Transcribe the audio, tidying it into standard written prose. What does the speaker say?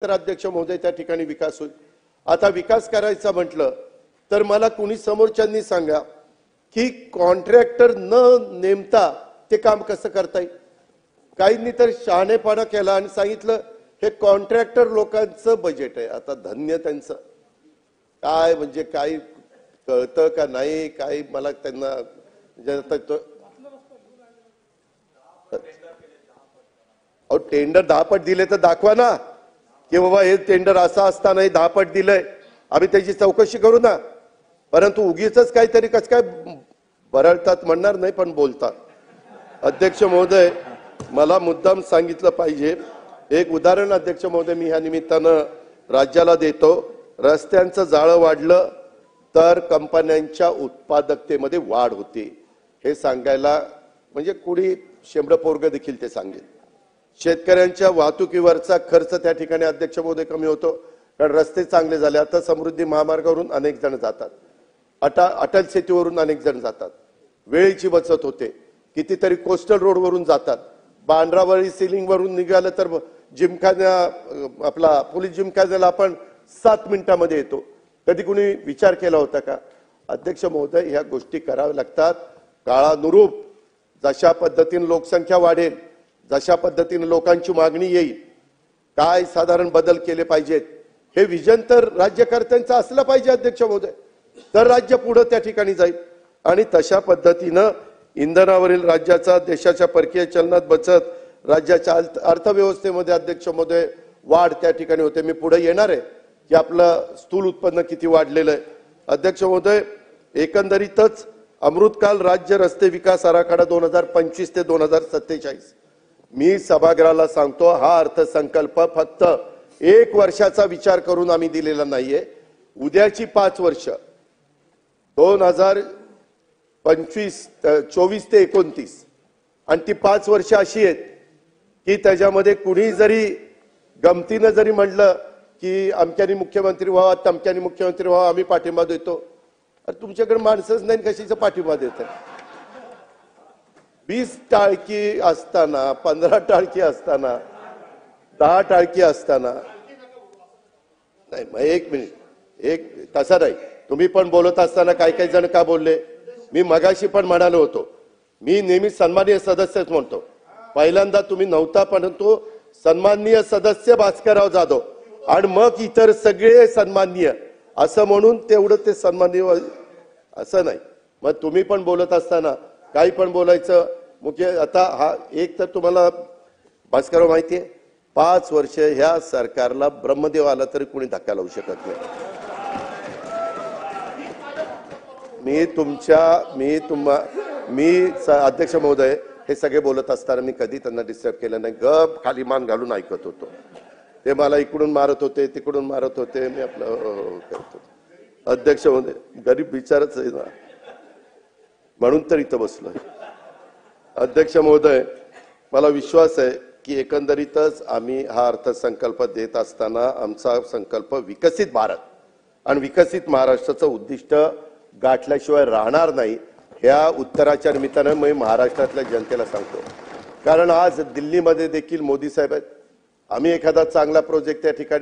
तर अध्यक्ष महोदय त्या ठिकाणी विकास होईल। आता विकास करायचा म्हटलं तर मला कुणी समोरच्यांनी सांगा की कॉन्ट्रॅक्टर न नेमता ते काम कसं करता येईल। काहींनी तर शहाणेपणा केला आणि सांगितलं हे कॉन्ट्रॅक्टर लोकांचं बजेट आहे। आता धन्य त्यांचं काय म्हणजे काय कळतं का नाही काय मला त्यांना टेंडर 10 पट दिले तर दाखवा ना की बाबा हे टेंडर असं असताना 10 पट दिलंय, आम्ही त्याची चौकशी करू ना। परंतु उगीच काहीतरी कस काय बरळतात म्हणणार नाही पण बोलतात। अध्यक्ष महोदय मला मुद्दाम सांगितलं पाहिजे एक उदाहरण अध्यक्ष महोदय मी ह्या निमित्तानं राज्याला देतो। रस्त्यांचं जाळं वाढलं तर कंपन्यांच्या उत्पादकतेमध्ये वाढ होते हे सांगायला म्हणजे कुणी शेंबड पोरग देखील ते सांगेल। शेतकऱ्यांच्या वाहतुकीवरचा खर्च त्या ठिकाणी अध्यक्ष महोदय कमी होतो कारण रस्ते चांगले झाले। आता समृद्धी महामार्गावरून अनेक जण जातात, अटल सेतूवरून अनेक जण जातात, वेळेची बचत होते। कितीतरी कोस्टल रोड वरून जातात, बांद्रावरी सिलिंग वरून निघालं तर जिमखाना आपला पोलीस जिमखान्याला आपण 7 मिनिटांमध्ये येतो। कधी कुणी विचार केला होता का? अध्यक्ष महोदय ह्या गोष्टी कराव्या लागतात काळानुरूप। जशा पद्धतीने लोकसंख्या वाढेल, जशा पद्धतीने लोकांची मागणी येईल, काय साधारण बदल केले पाहिजेत हे विजन तर राज्यकर्त्यांचं असलं पाहिजे अध्यक्ष महोदय, तर राज्य पुढे त्या ठिकाणी जाईल। आणि तशा पद्धतीनं इंधनावरील राज्याचा देशाच्या परकीय चलनात बचत, राज्याच्या अर्थव्यवस्थेमध्ये अध्यक्ष महोदय वाढ त्या ठिकाणी होते। मी पुढे येणार आहे की आपलं स्थूल उत्पन्न किती वाढलेलं आहे। अध्यक्ष महोदय एकंदरीतच अमृतकाल राज्य रस्ते विकास आराखडा 2025 ते 2047 मी सभागृहाला सांगतो हा अर्थसंकल्प फक्त 1 वर्षाचा विचार करून आम्ही दिलेला नाहीये। उद्याची 5 वर्ष 2024 ते 29 आणि ती 5 वर्ष अशी आहेत की त्याच्यामध्ये कुणी जरी गमतीनं जरी म्हटलं की अमक्यानी मुख्यमंत्री व्हावा तमक्यानी मुख्यमंत्री व्हावा आम्ही पाठिंबा देतो, अरे तुमच्याकडे माणसंच नाही कशाचा पाठिंबा देतात। 20 टाळकी असताना 15 टाळकी असताना 10 टाळकी असताना नाही मग एक मिनिट एक तसा नाही तुम्ही पण बोलत असताना काही जण का बोलले मी मगाशी पण म्हणालो होतो मी नेहमी सन्माननीय सदस्यच म्हणतो। पहिल्यांदा तुम्ही नव्हता परंतु सन्माननीय सदस्य भास्करराव जाधव आणि मग इतर सगळे सन्माननीय असं म्हणून तेवढं ते सन्माननीय असं नाही। मग तुम्ही पण बोलत असताना काही पण बोलायचं मुख्य। आता हा एक तर तुम्हाला भास्करराव माहिती आहे 5 वर्ष ह्या सरकारला ब्रह्मदेव आला तरी कोणी धक्का लावू शकत नाही। मी अध्यक्ष महोदय हे सगळे बोलत असताना मी कधी त्यांना डिस्टर्ब केलं नाही, गप खाली मान घालून ऐकत होतो। ते मला इकडून मारत होते तिकडून मारत होते, मी आपलं करत होतो। अध्यक्ष महोदय गरीब विचारच आहे ना म्हणून तर इथं बसलोय। अध्यक्ष महोदय मला विश्वास आहे की एकंदरीतच आम्ही हा अर्थसंकल्प देत असताना आमचा संकल्प विकसित भारत आणि विकसित महाराष्ट्राचं उद्दिष्ट गाठल्याशिवाय राहणार नाही ह्या उत्तराच्या निमित्तानं मी महाराष्ट्रातल्या जनतेला सांगतो। कारण आज दिल्लीमध्ये देखील मोदी साहेब आहेत, आम्ही एखादा चांगला प्रोजेक्ट त्या ठिकाणी